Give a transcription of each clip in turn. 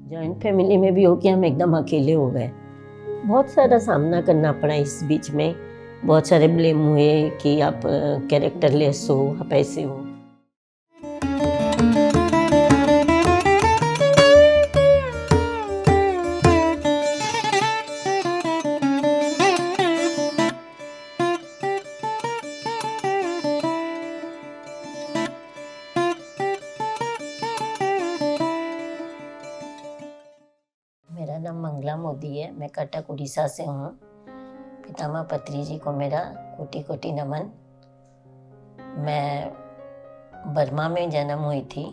Joint family में भी हो कि हम एकदम अकेले हो गए। बहुत सारा सामना करना पड़ा इस बीच में। बहुत सारे ब्लेम हुए कि आप कैरेक्टरलेस हो, आप ऐसे हो। मेरा नाम मंगला मोदी है। मैं कटक उड़ीसा से हूँ। पितामह पत्री जी को मेरा कोटि कोटि नमन। मैं बर्मा में जन्म हुई थी।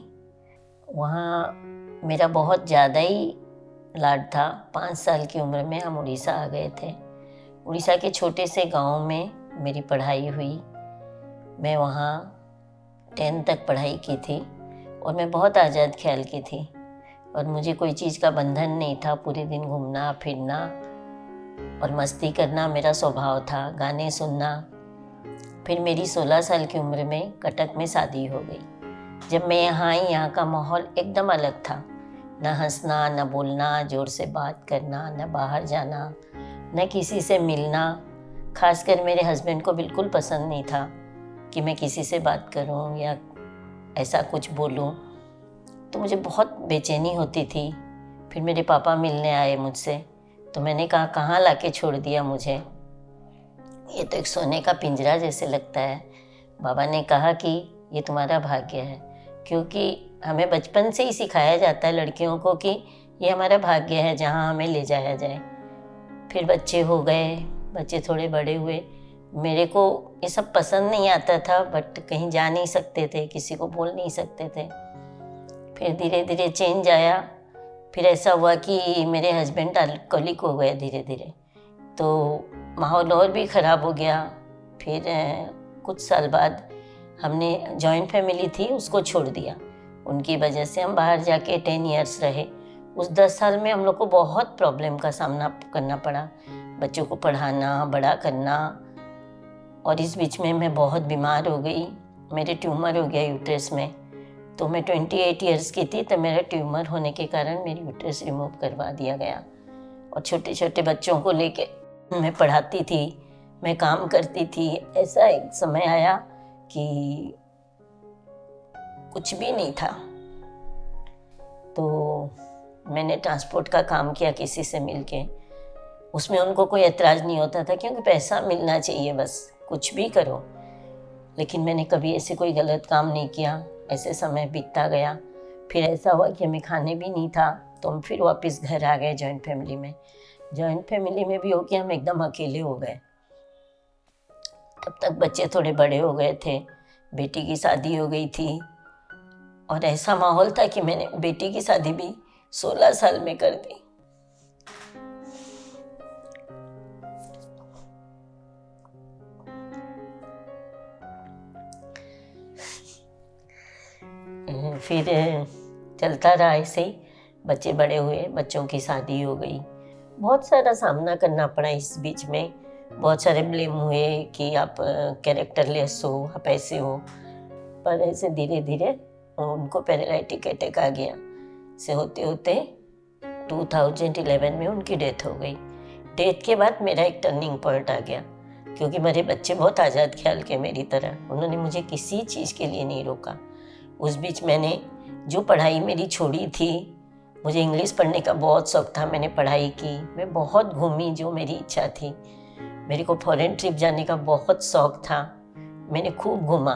वहाँ मेरा बहुत ज़्यादा ही लाड था। 5 साल की उम्र में हम उड़ीसा आ गए थे। उड़ीसा के छोटे से गांव में मेरी पढ़ाई हुई। मैं वहाँ 10 तक पढ़ाई की थी और मैं बहुत आज़ाद ख्याल की थी और मुझे कोई चीज़ का बंधन नहीं था। पूरे दिन घूमना फिरना और मस्ती करना मेरा स्वभाव था, गाने सुनना। फिर मेरी 16 साल की उम्र में कटक में शादी हो गई। जब मैं यहाँ आई, यहाँ का माहौल एकदम अलग था। न हंसना, न बोलना, ज़ोर से बात करना, न बाहर जाना, न किसी से मिलना। खासकर मेरे हस्बैंड को बिल्कुल पसंद नहीं था कि मैं किसी से बात करूं या ऐसा कुछ बोलूं। तो मुझे बहुत बेचैनी होती थी। फिर मेरे पापा मिलने आए मुझसे, तो मैंने कहा कहाँ लाके छोड़ दिया मुझे, ये तो एक सोने का पिंजरा जैसे लगता है। बाबा ने कहा कि ये तुम्हारा भाग्य है, क्योंकि हमें बचपन से ही सिखाया जाता है लड़कियों को कि ये हमारा भाग्य है जहाँ हमें ले जाया जाए। फिर बच्चे हो गए, बच्चे थोड़े बड़े हुए। मेरे को ये सब पसंद नहीं आता था, बट कहीं जा नहीं सकते थे, किसी को बोल नहीं सकते थे। फिर धीरे धीरे चेंज आया। फिर ऐसा हुआ कि मेरे हस्बैंड अल्कोहलिक हो गए धीरे धीरे, तो माहौल और भी ख़राब हो गया। फिर कुछ साल बाद हमने जॉइंट फैमिली थी उसको छोड़ दिया। उनकी वजह से हम बाहर जाके 10 इयर्स रहे। उस 10 साल में हम लोग को बहुत प्रॉब्लम का सामना करना पड़ा, बच्चों को पढ़ाना, बड़ा करना। और इस बीच में मैं बहुत बीमार हो गई। मेरे ट्यूमर हो गया यूट्रस में। तो मैं 28 इयर्स की थी, तो मेरा ट्यूमर होने के कारण मेरी यूट्रस रिमूव करवा दिया गया। और छोटे छोटे बच्चों को लेके मैं पढ़ाती थी, मैं काम करती थी। ऐसा एक समय आया कि कुछ भी नहीं था। तो मैंने ट्रांसपोर्ट का काम किया किसी से मिलके। उसमें उनको कोई एतराज़ नहीं होता था, क्योंकि पैसा मिलना चाहिए, बस कुछ भी करो। लेकिन मैंने कभी ऐसे कोई गलत काम नहीं किया। ऐसे समय बीतता गया। फिर ऐसा हुआ कि हमें खाने भी नहीं था, तो हम फिर वापस घर आ गए जॉइंट फैमिली में। जॉइंट फैमिली में भी हो कि हम एकदम अकेले हो गए। तब तक बच्चे थोड़े बड़े हो गए थे, बेटी की शादी हो गई थी। और ऐसा माहौल था कि मैंने बेटी की शादी भी 16 साल में कर दी। फिर चलता रहा ऐसे ही। बच्चे बड़े हुए, बच्चों की शादी हो गई। बहुत सारा सामना करना पड़ा इस बीच में। बहुत सारे ब्लेम हुए कि आप कैरेक्टरलेस हो, आप ऐसे हो। पर ऐसे धीरे धीरे उनको पैरालिटिक अटैक आ गया। से होते होते 2011 में उनकी डेथ हो गई। डेथ के बाद मेरा एक टर्निंग पॉइंट आ गया, क्योंकि मेरे बच्चे बहुत आज़ाद ख्याल के मेरी तरह। उन्होंने मुझे किसी चीज़ के लिए नहीं रोका। उस बीच मैंने जो पढ़ाई मेरी छोड़ी थी, मुझे इंग्लिश पढ़ने का बहुत शौक़ था, मैंने पढ़ाई की। मैं बहुत घूमी, जो मेरी इच्छा थी। मेरे को फॉरेन ट्रिप जाने का बहुत शौक़ था, मैंने खूब घूमा।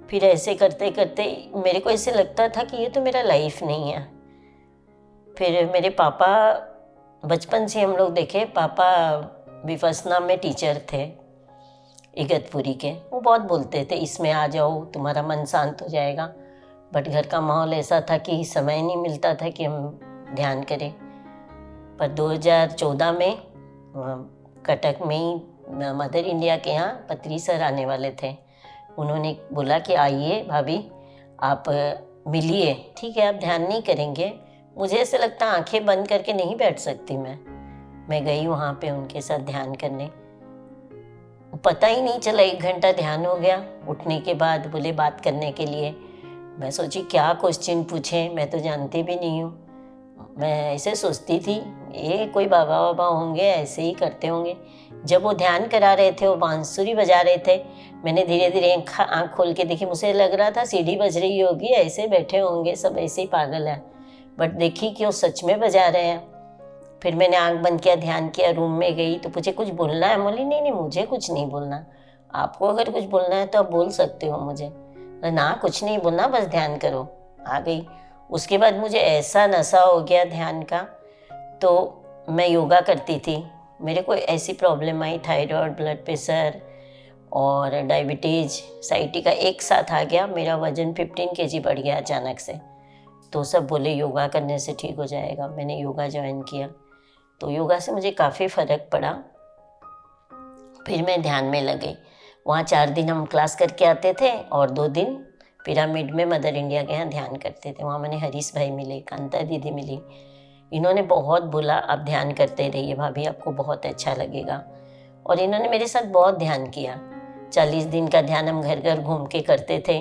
फिर ऐसे करते करते मेरे को ऐसे लगता था कि ये तो मेरा लाइफ नहीं है। फिर मेरे पापा, बचपन से हम लोग देखे, पापा विपस्सना में टीचर थे इगतपुरी के। वो बहुत बोलते थे इसमें आ जाओ, तुम्हारा मन शांत हो जाएगा। बट घर का माहौल ऐसा था कि समय नहीं मिलता था कि हम ध्यान करें। पर 2014 में कटक में ही मदर इंडिया के यहाँ पत्री सर आने वाले थे। उन्होंने बोला कि आइए भाभी, आप मिलिए। ठीक है, आप ध्यान नहीं करेंगे। मुझे ऐसे लगता आंखें बंद करके नहीं बैठ सकती मैं गई वहाँ पे उनके साथ ध्यान करने। पता ही नहीं चला 1 घंटा ध्यान हो गया। उठने के बाद बोले बात करने के लिए। मैं सोची क्या क्वेश्चन पूछें, मैं तो जानती भी नहीं हूँ। मैं ऐसे सोचती थी ये कोई बाबा बाबा होंगे, ऐसे ही करते होंगे। जब वो ध्यान करा रहे थे, वो बांसुरी बजा रहे थे, मैंने धीरे धीरे आँख खोल के देखी, मुझे लग रहा था सीढ़ी बज रही होगी, ऐसे बैठे होंगे सब, ऐसे ही पागल है। बट देखी कि वो सच में बजा रहे हैं। फिर मैंने आँख बंद किया, ध्यान किया, रूम में गई तो पूछे कुछ बोलना है? बोली नहीं नहीं, मुझे कुछ नहीं बोलना, आपको अगर कुछ बोलना है तो आप बोल सकते हो मुझे। ना कुछ नहीं बोलना, बस ध्यान करो। आ गई। उसके बाद मुझे ऐसा नशा हो गया ध्यान का, तो मैं योगा करती थी। मेरे को ऐसी प्रॉब्लम आई, थायराइड, ब्लड प्रेशर और डायबिटीज़, साइटिका एक साथ आ गया। मेरा वज़न 15 केजी बढ़ गया अचानक से। तो सब बोले योगा करने से ठीक हो जाएगा। मैंने योगा ज्वाइन किया, तो योगा से मुझे काफ़ी फ़र्क पड़ा। फिर मैं ध्यान में लगी। वहाँ 4 दिन हम क्लास करके आते थे और 2 दिन पिरामिड में मदर इंडिया के यहाँ ध्यान करते थे। वहाँ मैंने हरीश भाई मिले, कांता दीदी मिली। इन्होंने बहुत बोला आप ध्यान करते रहिए भाभी, आपको बहुत अच्छा लगेगा। और इन्होंने मेरे साथ बहुत ध्यान किया। 40 दिन का ध्यान हम घर घर घूम के करते थे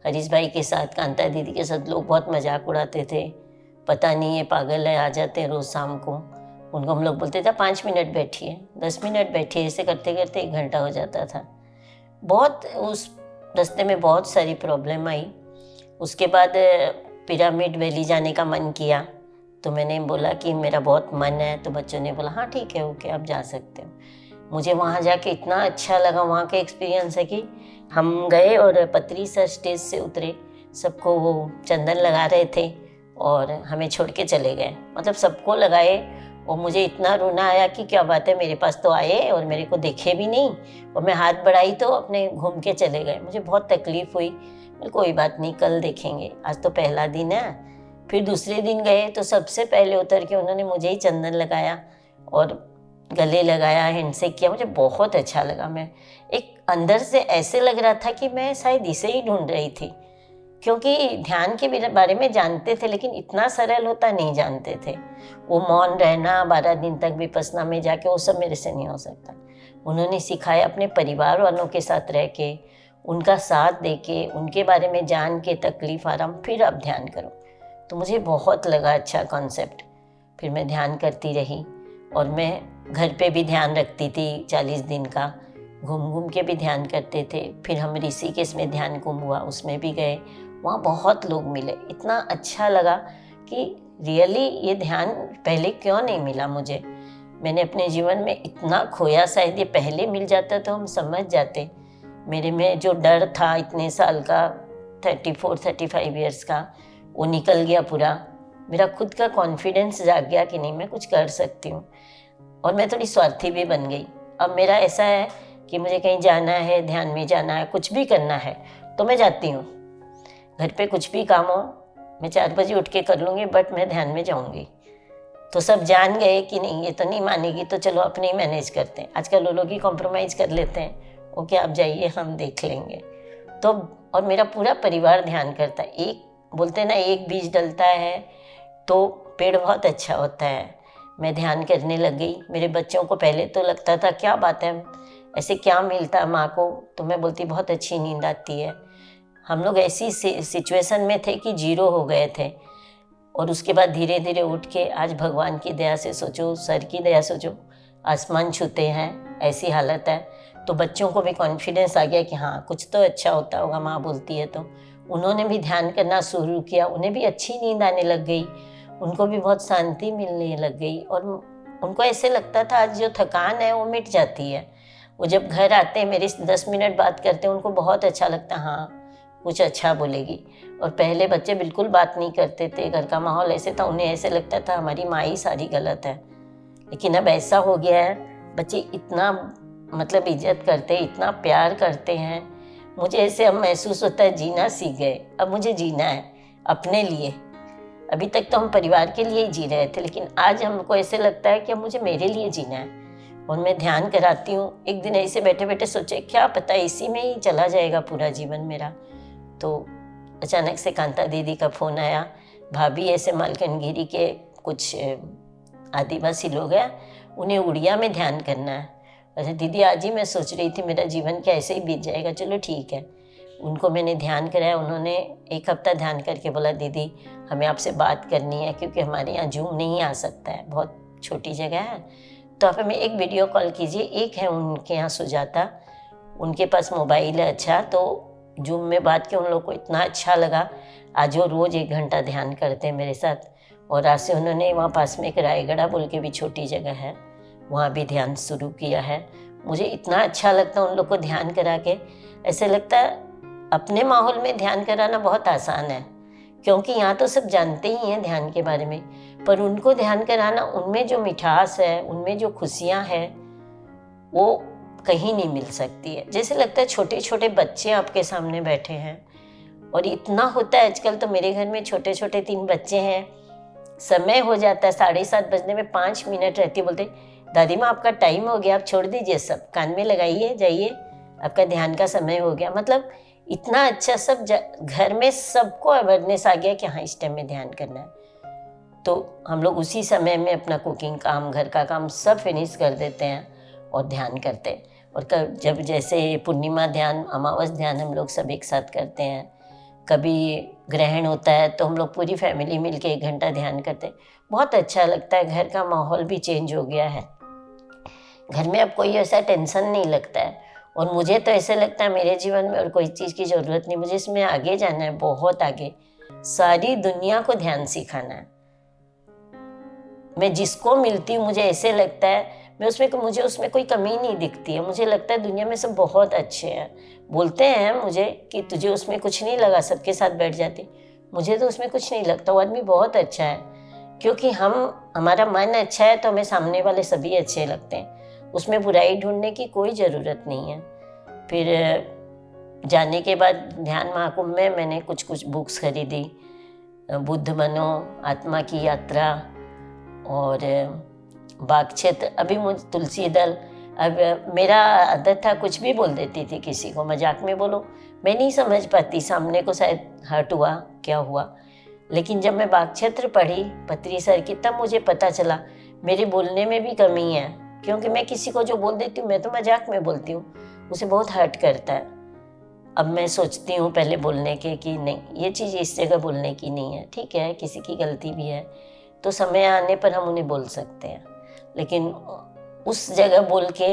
हरीश भाई के साथ, कांता दीदी के साथ। लोग बहुत मजाक उड़ाते थे, पता नहीं ये पागल है, आ जाते हैं रोज़ शाम को। उनको हम लोग बोलते थे 5 मिनट बैठिए, 10 मिनट बैठिए, ऐसे करते करते 1 घंटा हो जाता था। बहुत उस रास्ते में बहुत सारी प्रॉब्लम आई। उसके बाद पिरामिड वैली जाने का मन किया, तो मैंने बोला कि मेरा बहुत मन है। तो बच्चों ने बोला हाँ ठीक है, ओके, आप जा सकते हो। मुझे वहाँ जाके इतना अच्छा लगा। वहाँ का एक्सपीरियंस है कि हम गए और पत्री सर स्टेज से उतरे, सबको वो चंदन लगा रहे थे और हमें छोड़ के चले गए। मतलब सबको लगाए और मुझे इतना रोना आया कि क्या बात है, मेरे पास तो आए और मेरे को देखे भी नहीं, और मैं हाथ बढ़ाई तो अपने घूम के चले गए। मुझे बहुत तकलीफ़ हुई। कोई बात नहीं, कल देखेंगे, आज तो पहला दिन है। फिर दूसरे दिन गए तो सबसे पहले उतर के उन्होंने मुझे ही चंदन लगाया और गले लगाया, हैंडशेक किया। मुझे बहुत अच्छा लगा। मैं एक अंदर से ऐसे लग रहा था कि मैं शायद इसे ही ढूंढ रही थी, क्योंकि ध्यान के बारे में जानते थे लेकिन इतना सरल होता नहीं जानते थे। वो मौन रहना, 12 दिन तक विपस्सना में जाके, वो सब मेरे से नहीं हो सकता। उन्होंने सिखाया अपने परिवार वालों के साथ रह के, उनका साथ दे के, उनके बारे में जान के, तकलीफ़ आराम, फिर आप ध्यान करो। तो मुझे बहुत लगा अच्छा कॉन्सेप्ट। फिर मैं ध्यान करती रही और मैं घर पे भी ध्यान रखती थी 40 दिन का, घूम घूम के भी ध्यान करते थे। फिर हम ऋषिकेश में ध्यान कुंभ हुआ, उसमें भी गए। वहाँ बहुत लोग मिले, इतना अच्छा लगा कि रियली ये ध्यान पहले क्यों नहीं मिला मुझे। मैंने अपने जीवन में इतना खोया, शायद ये पहले मिल जाता तो हम समझ जाते। मेरे में जो डर था इतने साल का, 34-35 ईयर्स का, वो निकल गया पूरा। मेरा खुद का कॉन्फिडेंस जाग गया कि नहीं, मैं कुछ कर सकती हूँ। और मैं थोड़ी स्वार्थी भी बन गई। अब मेरा ऐसा है कि मुझे कहीं जाना है, ध्यान में जाना है, कुछ भी करना है तो मैं जाती हूँ। घर पे कुछ भी काम हो मैं 4 बजे उठ के कर लूँगी, बट मैं ध्यान में जाऊँगी। तो सब जान गए कि नहीं ये तो नहीं मानेगी, तो चलो अपने ही मैनेज करते हैं। आजकल वो लोग ही कॉम्प्रोमाइज़ कर लेते हैं, ओके आप जाइए हम देख लेंगे। तो और मेरा पूरा परिवार ध्यान करता है। एक बोलते हैं ना, एक बीज डलता है तो पेड़ बहुत अच्छा होता है। मैं ध्यान करने लग गई। मेरे बच्चों को पहले तो लगता था क्या बात है, ऐसे क्या मिलता है माँ को, तो मैं बोलती बहुत अच्छी नींद आती है। हम लोग ऐसी सिचुएशन में थे कि 0 हो गए थे, और उसके बाद धीरे धीरे उठ के आज भगवान की दया से सोचो, सर की दया सोचो, आसमान छूते हैं, ऐसी हालत है। तो बच्चों को भी कॉन्फिडेंस आ गया कि हाँ कुछ तो अच्छा होता होगा, माँ बोलती है। तो उन्होंने भी ध्यान करना शुरू किया, उन्हें भी अच्छी नींद आने लग गई, उनको भी बहुत शांति मिलने लग गई। और उनको ऐसे लगता था आज जो थकान है वो मिट जाती है। वो जब घर आते मेरे 10 मिनट बात करते, उनको बहुत अच्छा लगता, हाँ कुछ अच्छा बोलेगी। और पहले बच्चे बिल्कुल बात नहीं करते थे, घर का माहौल ऐसे था, उन्हें ऐसे लगता था हमारी माँ ही सारी गलत है। लेकिन अब ऐसा हो गया है, बच्चे इतना मतलब इज्जत करते, इतना प्यार करते हैं। मुझे ऐसे अब महसूस होता है जीना सीख गए, अब मुझे जीना है अपने लिए। अभी तक तो हम परिवार के लिए ही जी रहे थे, लेकिन आज हमको ऐसे लगता है कि अब मुझे मेरे लिए जीना है। और मैं ध्यान कराती हूँ। एक दिन ऐसे बैठे बैठे सोचे क्या पता इसी में ही चला जाएगा पूरा जीवन मेरा। तो अचानक से कांता दीदी का फ़ोन आया, भाभी ऐसे मालकानगिरी के कुछ आदिवासी लोग हैं, उन्हें उड़िया में ध्यान करना है। अच्छा दीदी आज ही मैं सोच रही थी मेरा जीवन क्या ऐसे ही बीत जाएगा, चलो ठीक है। उनको मैंने ध्यान कराया, उन्होंने 1 हफ्ता ध्यान करके बोला दीदी हमें आपसे बात करनी है, क्योंकि हमारे यहाँ जूम नहीं आ सकता है, बहुत छोटी जगह है। तो आप हमें एक वीडियो कॉल कीजिए। एक है उनके यहाँ सुजाता, उनके पास मोबाइल है अच्छा, तो जूम में बात की, उन लोगों को इतना अच्छा लगा। आज वो रोज़ 1 घंटा ध्यान करते हैं मेरे साथ। और आज से उन्होंने वहाँ पास में एक रायगढ़ा बोल के भी छोटी जगह है, वहाँ भी ध्यान शुरू किया है। मुझे इतना अच्छा लगता है उन लोग को ध्यान करा के। ऐसे लगता है अपने माहौल में ध्यान कराना बहुत आसान है, क्योंकि यहाँ तो सब जानते ही हैं ध्यान के बारे में, पर उनको ध्यान कराना, उनमें जो मिठास है, उनमें जो खुशियाँ हैं, वो कहीं नहीं मिल सकती है। जैसे लगता है छोटे छोटे बच्चे आपके सामने बैठे हैं। और इतना होता है आजकल, तो मेरे घर में छोटे छोटे 3 बच्चे हैं। समय हो जाता है 7:30 बजने में 5 मिनट रहती है, बोलते दादी माँ आपका टाइम हो गया, आप छोड़ दीजिए सब, कान में लगाइए, जाइए, आपका ध्यान का समय हो गया। मतलब इतना अच्छा सब घर में सबको अवेयरनेस आ गया कि हाँ इस टाइम में ध्यान करना है। तो हम लोग उसी समय में अपना कुकिंग काम, घर का काम सब फिनिश कर देते हैं और ध्यान करते हैं। और जब जैसे पूर्णिमा ध्यान, अमावस ध्यान हम लोग सब एक साथ करते हैं। कभी ग्रहण होता है तो हम लोग पूरी फैमिली मिलके 1 घंटा ध्यान करते हैं। बहुत अच्छा लगता है, घर का माहौल भी चेंज हो गया है। घर में अब कोई ऐसा टेंशन नहीं लगता है। और मुझे तो ऐसे लगता है मेरे जीवन में और कोई चीज़ की ज़रूरत नहीं, मुझे इसमें आगे जाना है, बहुत आगे। सारी दुनिया को ध्यान सिखाना है। मैं जिसको मिलती हूँ मुझे ऐसे लगता है मुझे उसमें कोई कमी नहीं दिखती है। मुझे लगता है दुनिया में सब बहुत अच्छे हैं। बोलते हैं मुझे कि तुझे उसमें कुछ नहीं लगा, सबके साथ बैठ जाती, मुझे तो उसमें कुछ नहीं लगता। वो आदमी बहुत अच्छा है, क्योंकि हमारा मन अच्छा है तो हमें सामने वाले सभी अच्छे लगते हैं। उसमें बुराई ढूंढने की कोई ज़रूरत नहीं है। फिर जाने के बाद ध्यान महाकुंभ में मैंने कुछ बुक्स खरीदी, बुद्ध मनो, आत्मा की यात्रा और बाग क्षेत्र। अभी मुझे तुलसी दल, अब मेरा आदत था कुछ भी बोल देती थी किसी को, मजाक में बोलो, मैं नहीं समझ पाती, सामने को शायद हर्ट हुआ क्या हुआ। लेकिन जब मैं बाग क्षेत्र पढ़ी पत्री सर की, तब मुझे पता चला मेरे बोलने में भी कमी है, क्योंकि मैं किसी को जो बोल देती हूँ, मैं तो मजाक में बोलती हूँ, उसे बहुत हर्ट करता है। अब मैं सोचती हूँ पहले बोलने के कि नहीं, ये चीज़ इस जगह बोलने की नहीं है। ठीक है, किसी की गलती भी है तो समय आने पर हम उन्हें बोल सकते हैं, लेकिन उस जगह बोल के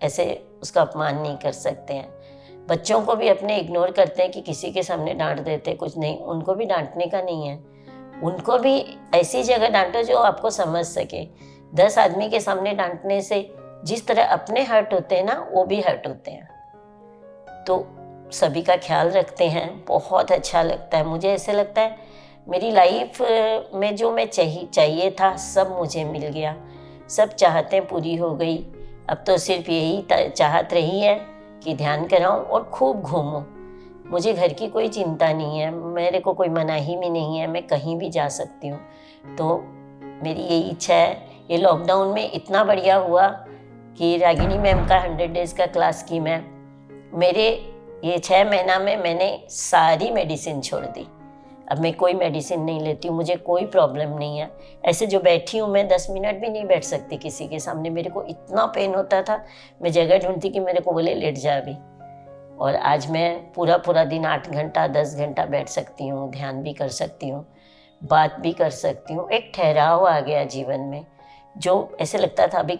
ऐसे उसका अपमान नहीं कर सकते हैं। बच्चों को भी अपने इग्नोर करते हैं कि किसी के सामने डांट देते, कुछ नहीं, उनको भी डांटने का नहीं है। उनको भी ऐसी जगह डांटो जो आपको समझ सके। 10 आदमी के सामने डांटने से जिस तरह अपने हर्ट होते हैं ना, वो भी हर्ट होते हैं। तो सभी का ख्याल रखते हैं, बहुत अच्छा लगता है। मुझे ऐसे लगता है मेरी लाइफ में जो मैं चाहिए था सब मुझे मिल गया, सब चाहतें पूरी हो गई। अब तो सिर्फ यही चाहत रही है कि ध्यान कराऊं और खूब घूमूं। मुझे घर की कोई चिंता नहीं है, मेरे को कोई मनाही भी नहीं है, मैं कहीं भी जा सकती हूँ। तो मेरी यही इच्छा है। ये लॉकडाउन में इतना बढ़िया हुआ कि रागिनी मैम का 100 डेज़ का क्लास की मैं, मेरे ये 6 महीना में मैंने सारी मेडिसिन छोड़ दी। अब मैं कोई मेडिसिन नहीं लेती हूँ, मुझे कोई प्रॉब्लम नहीं है। ऐसे जो बैठी हूँ मैं 10 मिनट भी नहीं बैठ सकती किसी के सामने, मेरे को इतना पेन होता था, मैं जगह ढूंढती कि मेरे को बोले लेट जा अभी। और आज मैं पूरा दिन 8 घंटा 10 घंटा बैठ सकती हूँ, ध्यान भी कर सकती हूँ, बात भी कर सकती हूँ। एक ठहराव आ गया जीवन में, जो ऐसे लगता था अभी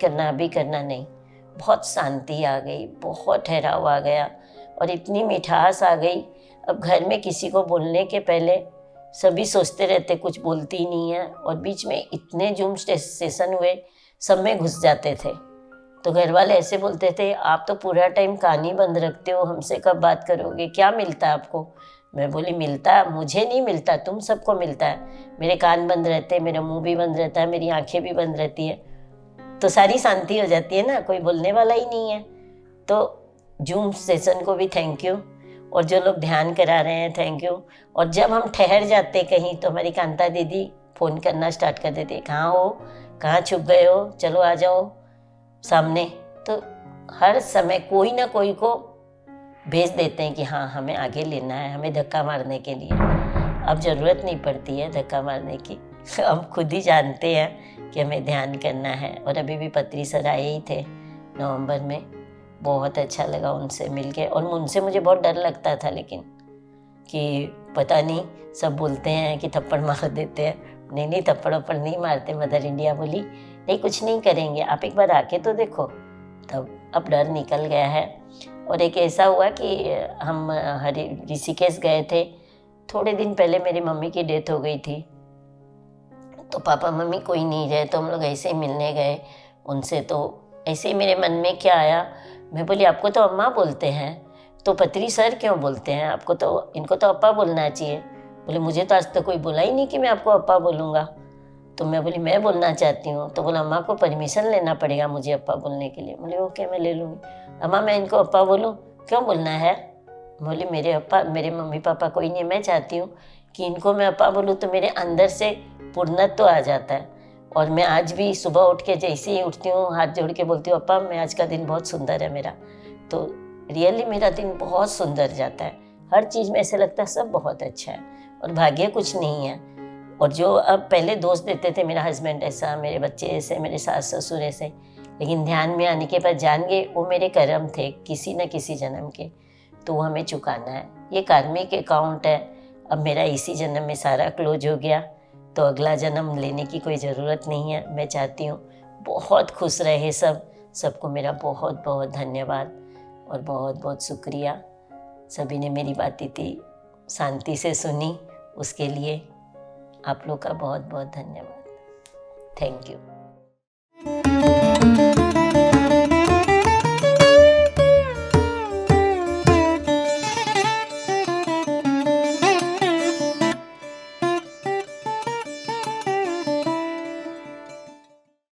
करना नहीं, बहुत शांति आ गई, बहुत ठहराव आ गया और इतनी मिठास आ गई। अब घर में किसी को बोलने के पहले सभी सोचते रहते कुछ बोलती ही नहीं है, और बीच में इतने जूम सेशन हुए, सब में घुस जाते थे। तो घर वाले ऐसे बोलते थे, आप तो पूरा टाइम कान ही बंद रखते हो, हमसे कब बात करोगे, क्या मिलता है आपको? मैं बोली मिलता, मुझे नहीं मिलता, तुम सबको मिलता है। मेरे कान बंद रहते, मेरा मुंह भी बंद रहता है, मेरी आंखें भी बंद रहती है, तो सारी शांति हो जाती है ना, कोई बोलने वाला ही नहीं है। तो जूम सेशन को भी थैंक यू, और जो लोग ध्यान करा रहे हैं थैंक यू। और जब हम ठहर जाते कहीं तो हमारी कांता दीदी फ़ोन करना स्टार्ट कर देते, कहाँ हो, कहाँ छुप गए हो, चलो आ जाओ सामने। तो हर समय कोई ना कोई को भेज देते हैं कि हाँ हमें आगे लेना है, हमें धक्का मारने के लिए। अब ज़रूरत नहीं पड़ती है धक्का मारने की, हम खुद ही जानते हैं कि हमें ध्यान करना है। और अभी भी पत्री सर आए ही थे नवंबर में, बहुत अच्छा लगा उनसे मिलके। और उनसे मुझे बहुत डर लगता था, लेकिन कि पता नहीं, सब बोलते हैं कि थप्पड़ मार देते हैं। नहीं, थप्पड़ वप्पड़ नहीं मारते। मदर इंडिया बोली नहीं, कुछ नहीं करेंगे, आप एक बार आके तो देखो। तब अब डर निकल गया है। और एक ऐसा हुआ कि हम ऋषिकेश गए थे। थोड़े दिन पहले मेरी मम्मी की डेथ हो गई थी, तो पापा मम्मी कोई नहीं रहे, तो हम लोग ऐसे ही मिलने गए उनसे। तो ऐसे ही मेरे मन में क्या आया, मैं बोली आपको तो अम्मा बोलते हैं, तो पत्री सर क्यों बोलते हैं? आपको तो, इनको तो अप्पा बोलना चाहिए। बोले मुझे तो आज तक कोई बोला ही नहीं कि मैं आपको अप्पा बोलूँगा। तो मैं बोली मैं बोलना चाहती हूँ। तो बोला अम्मा को परमिशन लेना पड़ेगा मुझे अप्पा बोलने के लिए। बोले ओके, मैं ले लूँगी। अम्मा मैं इनको अप्पा बोलूँ? क्यों बोलना है? बोली मेरे अप्पा, मेरे मम्मी पापा कोई नहीं, मैं चाहती हूँ कि इनको मैं अप्पा बोलूँ तो मेरे अंदर से पूर्णत्व तो आ जाता है। और मैं आज भी सुबह उठ के जैसे ही उठती हूँ हाथ जोड़ के बोलती हूँ अप्पा मैं आज का दिन बहुत सुंदर है मेरा। तो रियली मेरा दिन बहुत सुंदर जाता है। हर चीज़ में ऐसे लगता है सब बहुत अच्छा है और भाग्य कुछ नहीं है। और जो अब पहले दोस्त देते थे, मेरा हस्बैंड ऐसा, मेरे बच्चे ऐसे, मेरे सास ससुर ऐसे, लेकिन ध्यान में आने के बाद जान गए वो मेरे कर्म थे किसी न किसी जन्म के, तो वो हमें चुकाना है। ये कार्मिक अकाउंट है। अब मेरा इसी जन्म में सारा क्लोज हो गया, तो अगला जन्म लेने की कोई ज़रूरत नहीं है। मैं चाहती हूँ बहुत खुश रहे सब। सबको मेरा बहुत बहुत धन्यवाद और बहुत बहुत शुक्रिया। सभी ने मेरी बात इतनी शांति से सुनी, उसके लिए आप लोग का बहुत बहुत धन्यवाद। Thank you.